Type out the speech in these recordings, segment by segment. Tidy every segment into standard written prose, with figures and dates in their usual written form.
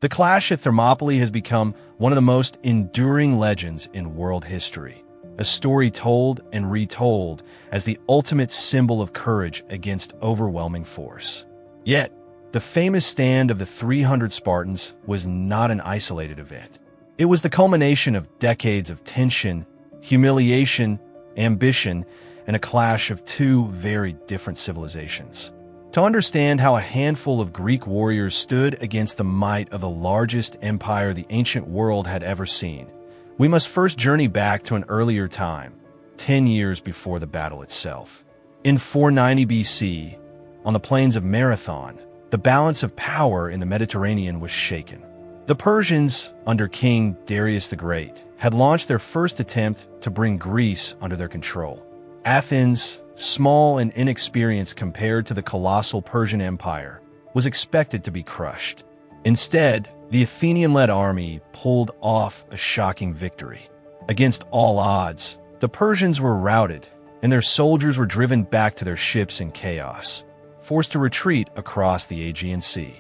The clash at Thermopylae has become one of the most enduring legends in world history, a story told and retold as the ultimate symbol of courage against overwhelming force. Yet, the famous stand of the 300 Spartans was not an isolated event. It was the culmination of decades of tension, humiliation, ambition, and a clash of two very different civilizations. To understand how a handful of Greek warriors stood against the might of the largest empire the ancient world had ever seen, we must first journey back to an earlier time, 10 years before the battle itself. In 490 BC, on the plains of Marathon, the balance of power in the Mediterranean was shaken. The Persians, under King Darius the Great, had launched their first attempt to bring Greece under their control. Athens, small and inexperienced compared to the colossal Persian Empire, was expected to be crushed. Instead, the Athenian-led army pulled off a shocking victory. Against all odds, the Persians were routed, and their soldiers were driven back to their ships in chaos, forced to retreat across the Aegean Sea.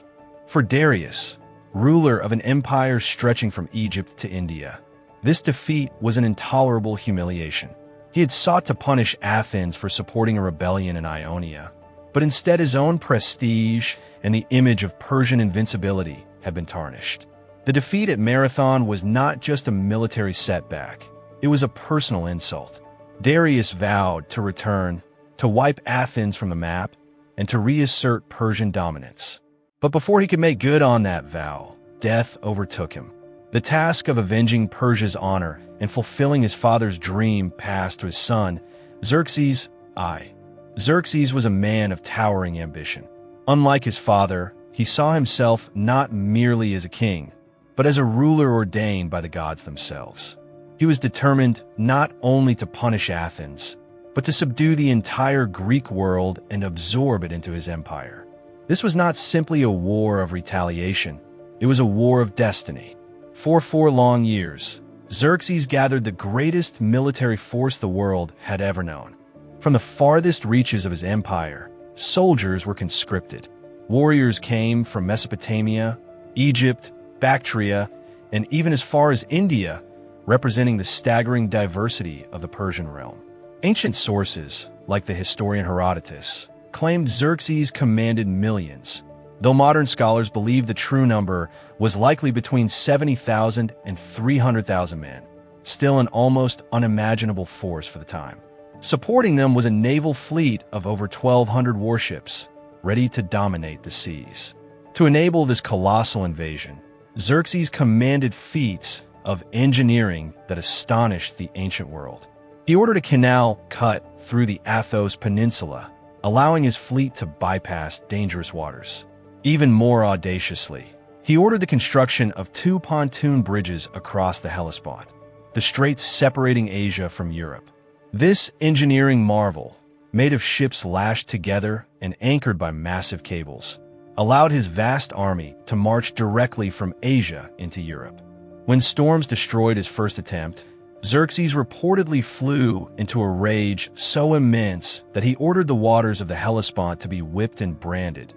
For Darius, ruler of an empire stretching from Egypt to India, this defeat was an intolerable humiliation. He had sought to punish Athens for supporting a rebellion in Ionia, but instead his own prestige and the image of Persian invincibility had been tarnished. The defeat at Marathon was not just a military setback, it was a personal insult. Darius vowed to return, to wipe Athens from the map, and to reassert Persian dominance. But before he could make good on that vow, death overtook him. The task of avenging Persia's honor and fulfilling his father's dream passed to his son, Xerxes I. Xerxes was a man of towering ambition. Unlike his father, he saw himself not merely as a king, but as a ruler ordained by the gods themselves. He was determined not only to punish Athens, but to subdue the entire Greek world and absorb it into his empire. This was not simply a war of retaliation, it was a war of destiny. For 4 long years, Xerxes gathered the greatest military force the world had ever known. From the farthest reaches of his empire, soldiers were conscripted. Warriors came from Mesopotamia, Egypt, Bactria, and even as far as India, representing the staggering diversity of the Persian realm. Ancient sources, like the historian Herodotus, claimed Xerxes commanded millions, though modern scholars believe the true number was likely between 70,000 and 300,000 men, still an almost unimaginable force for the time. Supporting them was a naval fleet of over 1,200 warships, ready to dominate the seas. To enable this colossal invasion, Xerxes commanded feats of engineering that astonished the ancient world. He ordered a canal cut through the Athos Peninsula, allowing his fleet to bypass dangerous waters. Even more audaciously, he ordered the construction of 2 pontoon bridges across the Hellespont, the straits separating Asia from Europe. This engineering marvel, made of ships lashed together and anchored by massive cables, allowed his vast army to march directly from Asia into Europe. When storms destroyed his first attempt, Xerxes reportedly flew into a rage so immense that he ordered the waters of the Hellespont to be whipped and branded,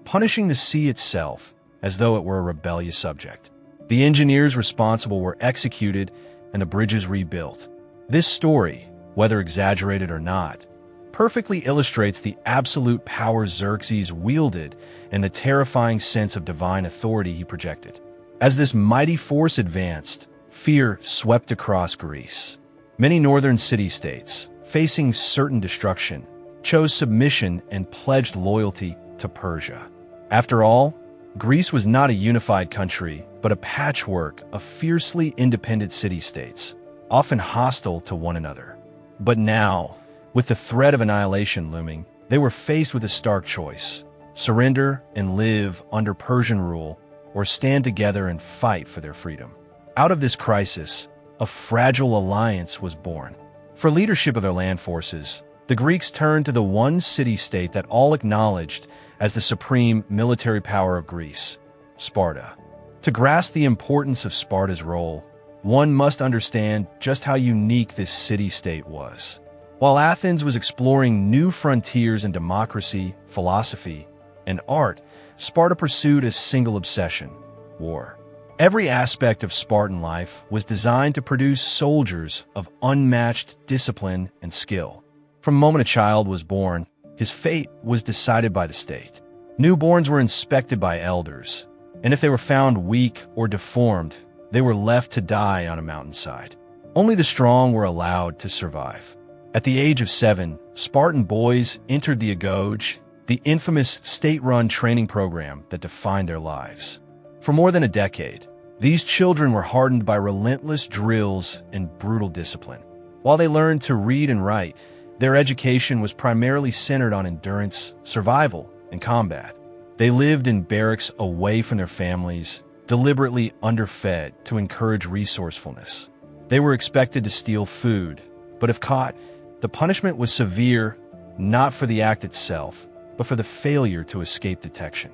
punishing the sea itself as though it were a rebellious subject. The engineers responsible were executed and the bridges rebuilt. This story, whether exaggerated or not, perfectly illustrates the absolute power Xerxes wielded and the terrifying sense of divine authority he projected. As this mighty force advanced, fear swept across Greece. Many northern city-states, facing certain destruction, chose submission and pledged loyalty to Persia. After all, Greece was not a unified country, but a patchwork of fiercely independent city-states, often hostile to one another. But now, with the threat of annihilation looming, they were faced with a stark choice: surrender and live under Persian rule, or stand together and fight for their freedom. Out of this crisis, a fragile alliance was born. For leadership of their land forces, the Greeks turned to the one city-state that all acknowledged as the supreme military power of Greece, Sparta. To grasp the importance of Sparta's role, one must understand just how unique this city-state was. While Athens was exploring new frontiers in democracy, philosophy, and art, Sparta pursued a single obsession: war. Every aspect of Spartan life was designed to produce soldiers of unmatched discipline and skill. From the moment a child was born, his fate was decided by the state. Newborns were inspected by elders, and if they were found weak or deformed, they were left to die on a mountainside. Only the strong were allowed to survive. At the age of 7, Spartan boys entered the extinguish, the infamous state-run training program that defined their lives. For more than a decade, these children were hardened by relentless drills and brutal discipline. While they learned to read and write, their education was primarily centered on endurance, survival, and combat. They lived in barracks away from their families, deliberately underfed to encourage resourcefulness. They were expected to steal food, but if caught, the punishment was severe, not for the act itself, but for the failure to escape detection.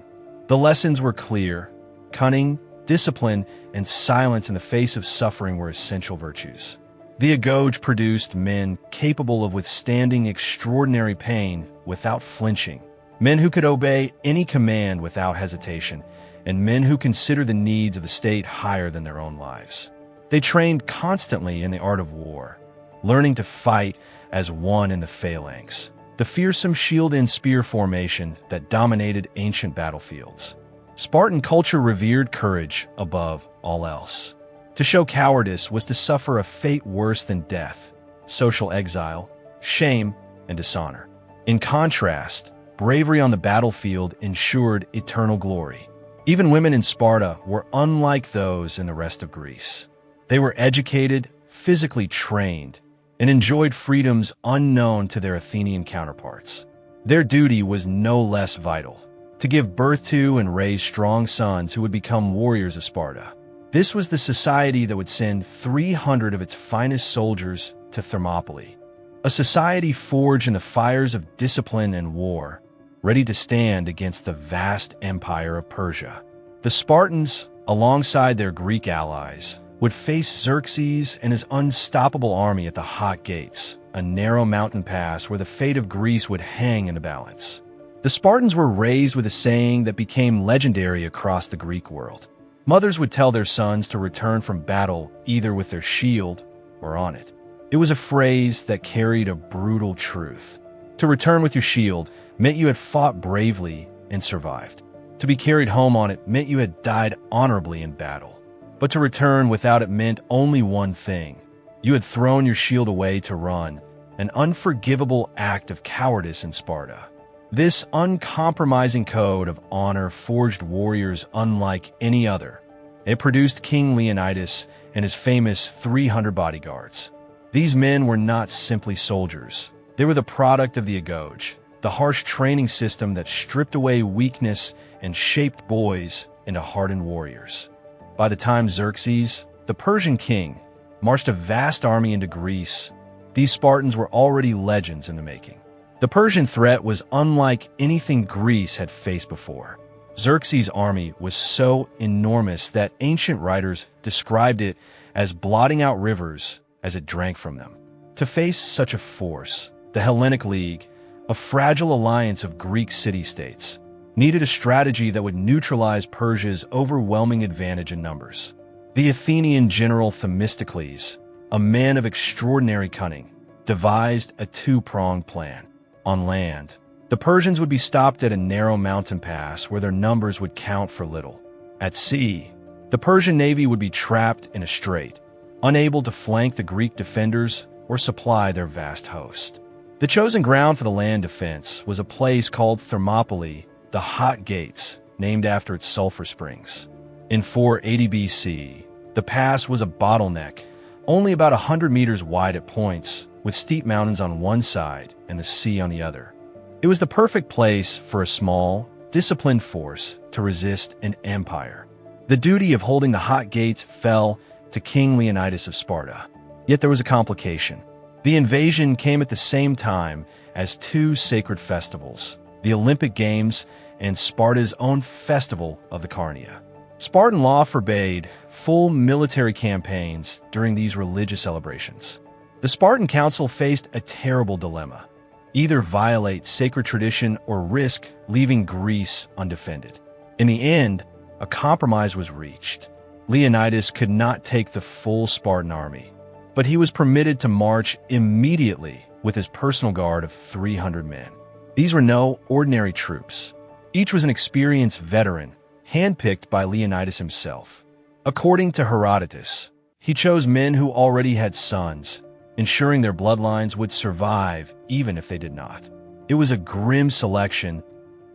The lessons were clear. Cunning, discipline, and silence in the face of suffering were essential virtues. The extinguish produced men capable of withstanding extraordinary pain without flinching, men who could obey any command without hesitation, and men who considered the needs of the state higher than their own lives. They trained constantly in the art of war, learning to fight as one in the phalanx, the fearsome shield and spear formation that dominated ancient battlefields. Spartan culture revered courage above all else. To show cowardice was to suffer a fate worse than death, social exile, shame, and dishonor. In contrast, bravery on the battlefield ensured eternal glory. Even women in Sparta were unlike those in the rest of Greece. They were educated, physically trained, and enjoyed freedoms unknown to their Athenian counterparts. Their duty was no less vital: to give birth to and raise strong sons who would become warriors of Sparta. This was the society that would send 300 of its finest soldiers to Thermopylae, a society forged in the fires of discipline and war, ready to stand against the vast empire of Persia. The Spartans, alongside their Greek allies, would face Xerxes and his unstoppable army at the Hot Gates, a narrow mountain pass where the fate of Greece would hang in the balance. The Spartans were raised with a saying that became legendary across the Greek world. Mothers would tell their sons to return from battle either with their shield or on it. It was a phrase that carried a brutal truth. To return with your shield meant you had fought bravely and survived. To be carried home on it meant you had died honorably in battle. But to return without it meant only one thing: you had thrown your shield away to run, an unforgivable act of cowardice in Sparta. This uncompromising code of honor forged warriors unlike any other. It produced King Leonidas and his famous 300 bodyguards. These men were not simply soldiers. They were the product of the extinguish, the harsh training system that stripped away weakness and shaped boys into hardened warriors. By the time Xerxes, the Persian king, marched a vast army into Greece, these Spartans were already legends in the making. The Persian threat was unlike anything Greece had faced before. Xerxes' army was so enormous that ancient writers described it as blotting out rivers as it drank from them. To face such a force, the Hellenic League, a fragile alliance of Greek city-states, needed a strategy that would neutralize Persia's overwhelming advantage in numbers. The Athenian general Themistocles, a man of extraordinary cunning, devised a two-pronged plan. On land, the Persians would be stopped at a narrow mountain pass where their numbers would count for little. At sea, the Persian navy would be trapped in a strait, unable to flank the Greek defenders or supply their vast host. The chosen ground for the land defense was a place called Thermopylae, the Hot Gates, named after its sulfur springs. In 480 BC, the pass was a bottleneck, only about 100 meters wide at points, with steep mountains on one side and the sea on the other. It was the perfect place for a small, disciplined force to resist an empire. The duty of holding the Hot Gates fell to King Leonidas of Sparta. Yet there was a complication. The invasion came at the same time as two sacred festivals, the Olympic Games and Sparta's own festival of the Carnia. Spartan law forbade full military campaigns during these religious celebrations. The Spartan council faced a terrible dilemma: either violate sacred tradition or risk leaving Greece undefended. In the end, a compromise was reached. Leonidas could not take the full Spartan army, but he was permitted to march immediately with his personal guard of 300 men. These were no ordinary troops. Each was an experienced veteran, handpicked by Leonidas himself. According to Herodotus, he chose men who already had sons, ensuring their bloodlines would survive even if they did not. It was a grim selection,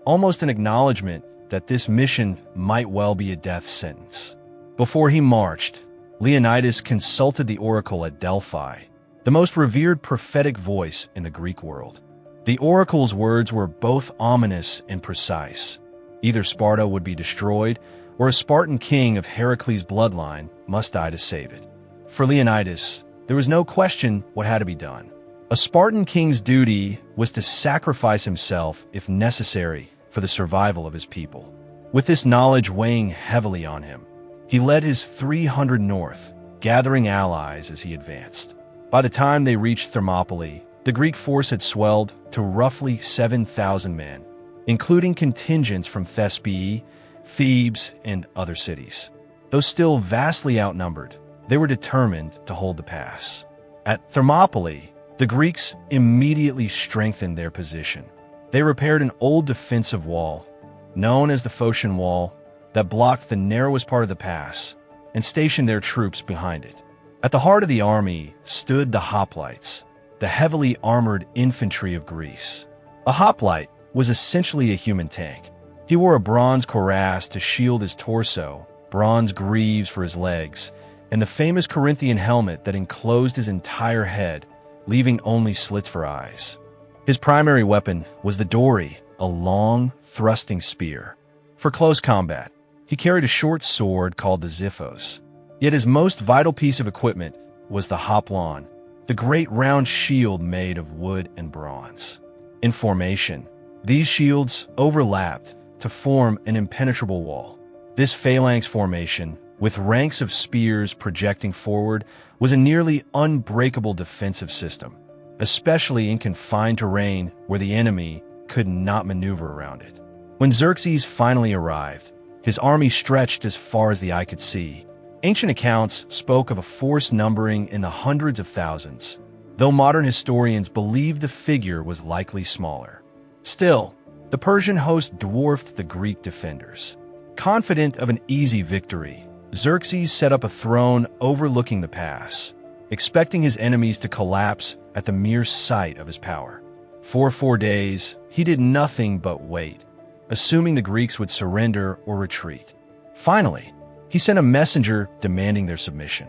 almost an acknowledgement that this mission might well be a death sentence. Before he marched, Leonidas consulted the oracle at Delphi, the most revered prophetic voice in the Greek world. The oracle's words were both ominous and precise. Either Sparta would be destroyed, or a Spartan king of Heracles' bloodline must die to save it. For Leonidas, there was no question what had to be done. A Spartan king's duty was to sacrifice himself, if necessary, for the survival of his people. With this knowledge weighing heavily on him, he led his 300 north, gathering allies as he advanced. By the time they reached Thermopylae, the Greek force had swelled to roughly 7,000 men, including contingents from Thespii, Thebes, and other cities. Though still vastly outnumbered, they were determined to hold the pass. At Thermopylae, the Greeks immediately strengthened their position. They repaired an old defensive wall, known as the Phocian Wall, that blocked the narrowest part of the pass, and stationed their troops behind it. At the heart of the army stood the hoplites, the heavily armored infantry of Greece. A hoplite was essentially a human tank. He wore a bronze cuirass to shield his torso, bronze greaves for his legs, and the famous Corinthian helmet that enclosed his entire head, leaving only slits for eyes. His primary weapon was the dory, a long, thrusting spear. For close combat, he carried a short sword called the xiphos. Yet his most vital piece of equipment was the hoplon, the great round shield made of wood and bronze. In formation, these shields overlapped to form an impenetrable wall. This phalanx formation, with ranks of spears projecting forward, was a nearly unbreakable defensive system, especially in confined terrain where the enemy could not maneuver around it. When Xerxes finally arrived, his army stretched as far as the eye could see. Ancient accounts spoke of a force numbering in the hundreds of thousands, though modern historians believe the figure was likely smaller. Still, the Persian host dwarfed the Greek defenders. Confident of an easy victory, Xerxes set up a throne overlooking the pass, expecting his enemies to collapse at the mere sight of his power. For 4 days, he did nothing but wait, assuming the Greeks would surrender or retreat. Finally, he sent a messenger demanding their submission.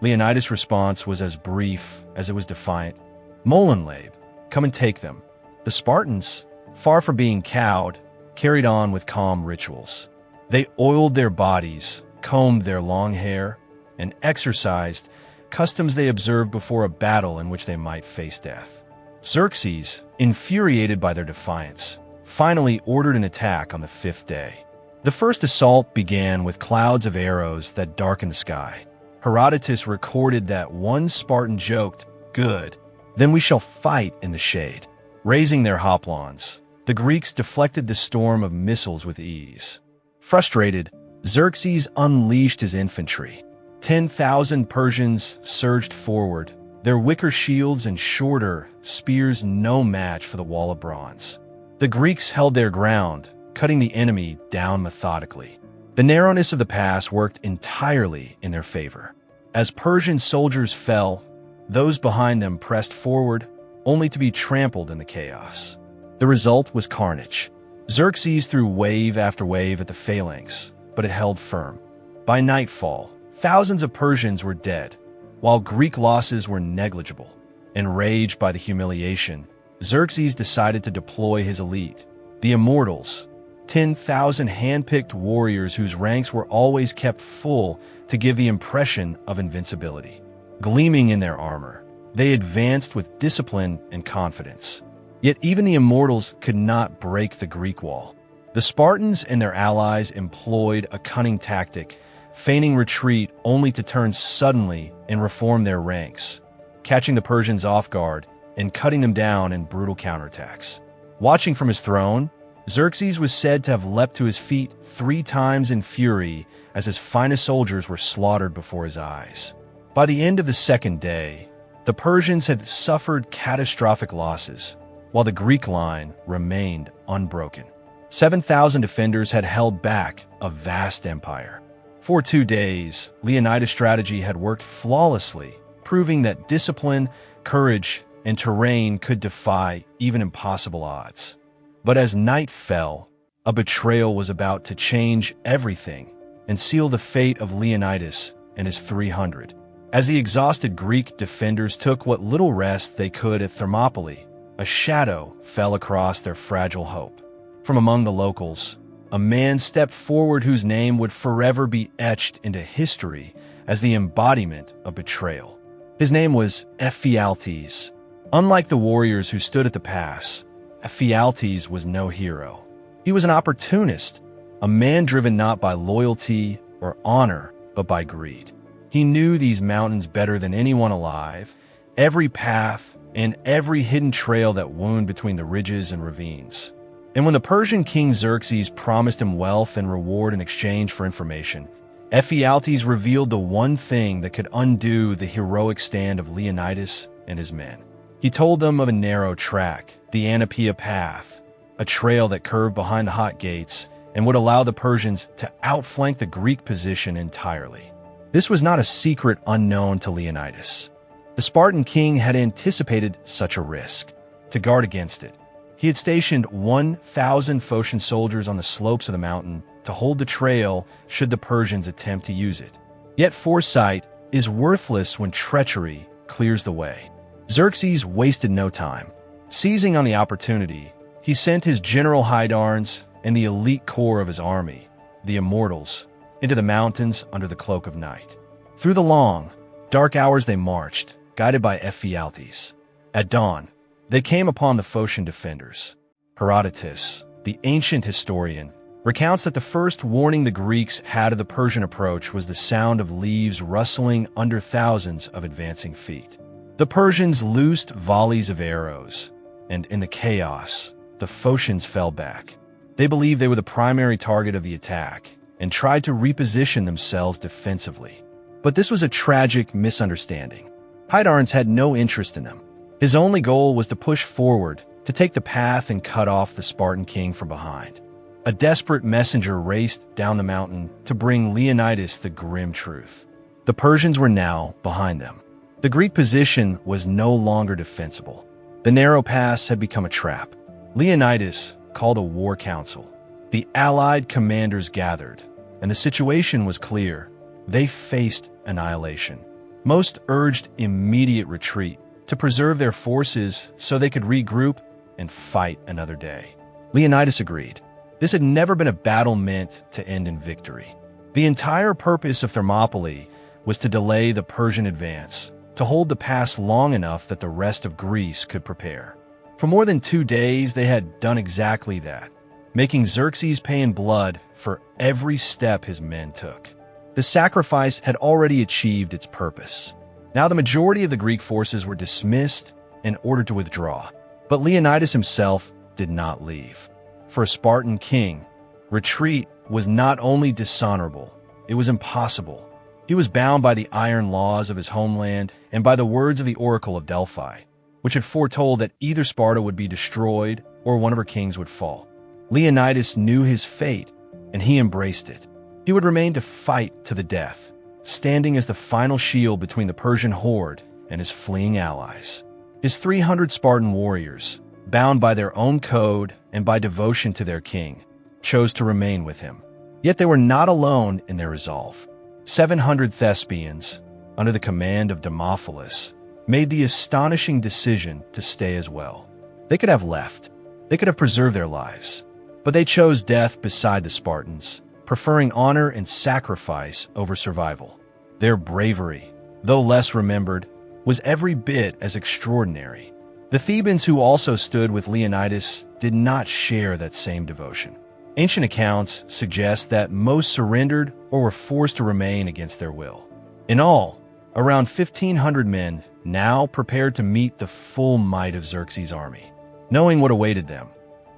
Leonidas' response was as brief as it was defiant. "Molenlab, come and take them." The Spartans, far from being cowed, carried on with calm rituals. They oiled their bodies, combed their long hair, and exercised customs they observed before a battle in which they might face death. Xerxes, infuriated by their defiance, finally ordered an attack on the 5th day. The first assault began with clouds of arrows that darkened the sky. Herodotus recorded that one Spartan joked, "Good, then we shall fight in the shade." Raising their hoplons, the Greeks deflected the storm of missiles with ease. Frustrated, Xerxes unleashed his infantry. 10,000 Persians surged forward, their wicker shields and shorter spears no match for the wall of bronze. The Greeks held their ground, cutting the enemy down methodically. The narrowness of the pass worked entirely in their favor. As Persian soldiers fell, those behind them pressed forward, only to be trampled in the chaos. The result was carnage. Xerxes threw wave after wave at the phalanx, but it held firm. By nightfall, thousands of Persians were dead, while Greek losses were negligible. Enraged by the humiliation, Xerxes decided to deploy his elite, the Immortals, 10,000 hand-picked warriors whose ranks were always kept full to give the impression of invincibility. Gleaming in their armor, they advanced with discipline and confidence. Yet even the Immortals could not break the Greek wall. The Spartans and their allies employed a cunning tactic, feigning retreat only to turn suddenly and reform their ranks, catching the Persians off guard and cutting them down in brutal counterattacks. Watching from his throne, Xerxes was said to have leapt to his feet 3 times in fury as his finest soldiers were slaughtered before his eyes. By the end of the second day, the Persians had suffered catastrophic losses, while the Greek line remained unbroken. 7,000 defenders had held back a vast empire. For 2 days, Leonidas' strategy had worked flawlessly, proving that discipline, courage, and terrain could defy even impossible odds. But as night fell, a betrayal was about to change everything and seal the fate of Leonidas and his 300. As the exhausted Greek defenders took what little rest they could at Thermopylae, a shadow fell across their fragile hope. From among the locals, a man stepped forward whose name would forever be etched into history as the embodiment of betrayal. His name was Ephialtes. Unlike the warriors who stood at the pass, Ephialtes was no hero. He was an opportunist, a man driven not by loyalty or honor, but by greed. He knew these mountains better than anyone alive, every path and every hidden trail that wound between the ridges and ravines. And when the Persian king Xerxes promised him wealth and reward in exchange for information, Ephialtes revealed the one thing that could undo the heroic stand of Leonidas and his men. He told them of a narrow track, the Anapia Path, a trail that curved behind the hot gates and would allow the Persians to outflank the Greek position entirely. This was not a secret unknown to Leonidas. The Spartan king had anticipated such a risk. To guard against it, he had stationed 1,000 Phocian soldiers on the slopes of the mountain to hold the trail should the Persians attempt to use it. Yet foresight is worthless when treachery clears the way. Xerxes wasted no time. Seizing on the opportunity, he sent his general Hydarnes and the elite corps of his army, the Immortals, into the mountains under the cloak of night. Through the long, dark hours they marched, guided by Ephialtes. At dawn, they came upon the Phocian defenders. Herodotus, the ancient historian, recounts that the first warning the Greeks had of the Persian approach was the sound of leaves rustling under thousands of advancing feet. The Persians loosed volleys of arrows, and in the chaos, the Phocians fell back. They believed they were the primary target of the attack and tried to reposition themselves defensively. But this was a tragic misunderstanding. Hydarnes had no interest in them. His only goal was to push forward, to take the path and cut off the Spartan king from behind. A desperate messenger raced down the mountain to bring Leonidas the grim truth. The Persians were now behind them. The Greek position was no longer defensible. The narrow pass had become a trap. Leonidas called a war council. The allied commanders gathered, and the situation was clear. They faced annihilation. Most urged immediate retreat to preserve their forces so they could regroup and fight another day. Leonidas agreed. This had never been a battle meant to end in victory. The entire purpose of Thermopylae was to delay the Persian advance, to hold the pass long enough that the rest of Greece could prepare. For more than 2 days, they had done exactly that, making Xerxes pay in blood for every step his men took. The sacrifice had already achieved its purpose. Now the majority of the Greek forces were dismissed and ordered to withdraw. But Leonidas himself did not leave. For a Spartan king, retreat was not only dishonorable, it was impossible. He was bound by the iron laws of his homeland and by the words of the Oracle of Delphi, which had foretold that either Sparta would be destroyed or one of her kings would fall. Leonidas knew his fate, and he embraced it. He would remain to fight to the death, standing as the final shield between the Persian horde and his fleeing allies. His 300 Spartan warriors, bound by their own code and by devotion to their king, chose to remain with him. Yet they were not alone in their resolve. 700 Thespians, under the command of Demophilus, made the astonishing decision to stay as well. They could have left. They could have preserved their lives. But they chose death beside the Spartans, preferring honor and sacrifice over survival. Their bravery, though less remembered, was every bit as extraordinary. The Thebans who also stood with Leonidas did not share that same devotion. Ancient accounts suggest that most surrendered or were forced to remain against their will. In all, around 1,500 men now prepared to meet the full might of Xerxes' army. Knowing what awaited them,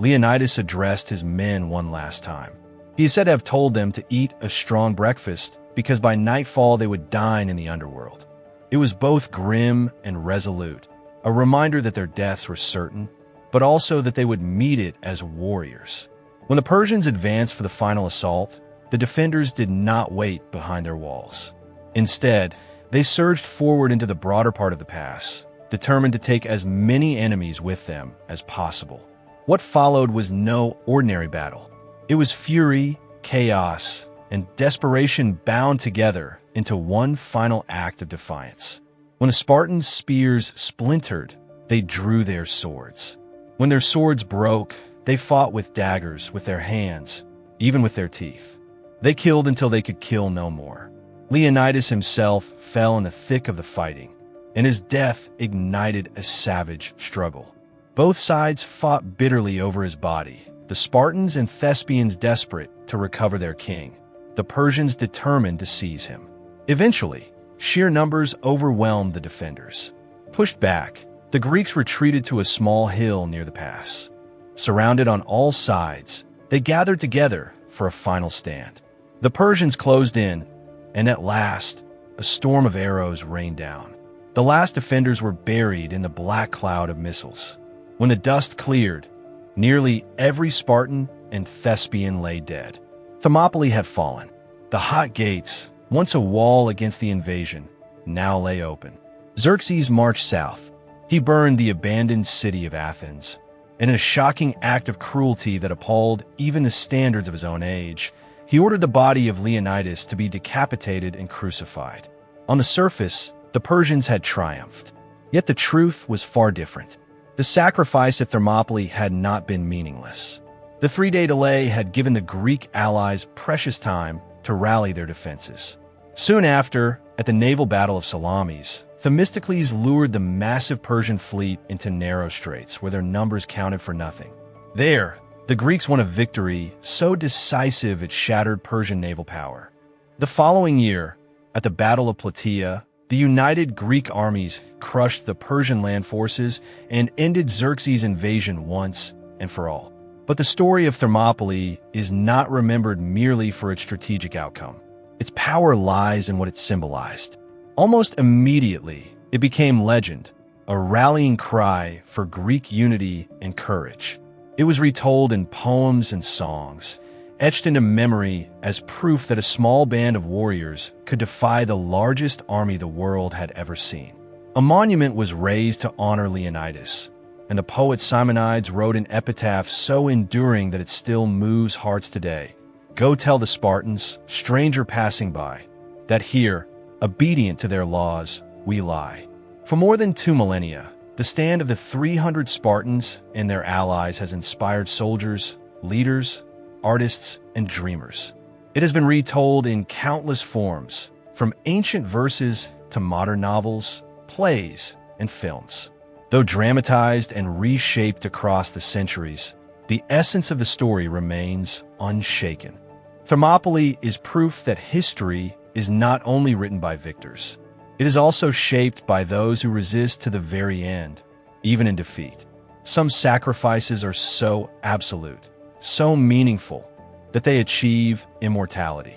Leonidas addressed his men one last time. He is said to have told them to eat a strong breakfast because by nightfall they would dine in the underworld. It was both grim and resolute, a reminder that their deaths were certain, but also that they would meet it as warriors. When the Persians advanced for the final assault, the defenders did not wait behind their walls. Instead, they surged forward into the broader part of the pass, determined to take as many enemies with them as possible. What followed was no ordinary battle. It was fury, chaos, and desperation bound together into one final act of defiance. When the Spartans' spears splintered, they drew their swords. When their swords broke, they fought with daggers, with their hands, even with their teeth. They killed until they could kill no more. Leonidas himself fell in the thick of the fighting, and his death ignited a savage struggle. Both sides fought bitterly over his body, the Spartans and Thespians desperate to recover their king, the Persians determined to seize him. Eventually, sheer numbers overwhelmed the defenders. Pushed back, the Greeks retreated to a small hill near the pass. Surrounded on all sides, they gathered together for a final stand. The Persians closed in, and at last, a storm of arrows rained down. The last defenders were buried in the black cloud of missiles. When the dust cleared, nearly every Spartan and Thespian lay dead. Thermopylae had fallen. The hot gates, once a wall against the invasion, now lay open. Xerxes marched south. He burned the abandoned city of Athens. In a shocking act of cruelty that appalled even the standards of his own age, he ordered the body of Leonidas to be decapitated and crucified. On the surface, the Persians had triumphed. Yet the truth was far different. The sacrifice at Thermopylae had not been meaningless. The 3-day delay had given the Greek allies precious time to rally their defenses. Soon after, at the naval battle of Salamis, Themistocles lured the massive Persian fleet into narrow straits where their numbers counted for nothing. There, the Greeks won a victory so decisive it shattered Persian naval power. The following year, at the Battle of Plataea, the united Greek armies crushed the Persian land forces and ended Xerxes' invasion once and for all. But the story of Thermopylae is not remembered merely for its strategic outcome. Its power lies in what it symbolized. Almost immediately, it became legend, a rallying cry for Greek unity and courage. It was retold in poems and songs, etched into memory as proof that a small band of warriors could defy the largest army the world had ever seen. A monument was raised to honor Leonidas, and the poet Simonides wrote an epitaph so enduring that it still moves hearts today. Go tell the Spartans, stranger passing by, that here, obedient to their laws, we lie. For more than 2 millennia, the stand of the 300 Spartans and their allies has inspired soldiers, leaders, artists, and dreamers. It has been retold in countless forms, from ancient verses to modern novels, plays, and films. Though dramatized and reshaped across the centuries, the essence of the story remains unshaken. Thermopylae is proof that history is not only written by victors. It is also shaped by those who resist to the very end, even in defeat. Some sacrifices are so absolute, so meaningful, that they achieve immortality.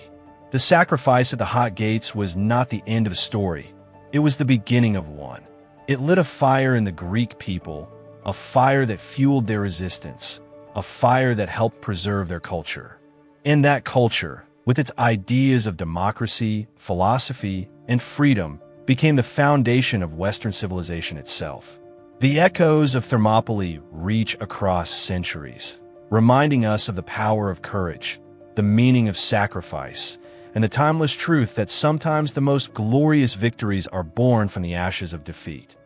The sacrifice at the Hot Gates was not the end of a story. It was the beginning of one. It lit a fire in the Greek people, a fire that fueled their resistance, a fire that helped preserve their culture. And that culture, with its ideas of democracy, philosophy, and freedom, became the foundation of Western civilization itself. The echoes of Thermopylae reach across centuries, reminding us of the power of courage, the meaning of sacrifice, and the timeless truth that sometimes the most glorious victories are born from the ashes of defeat.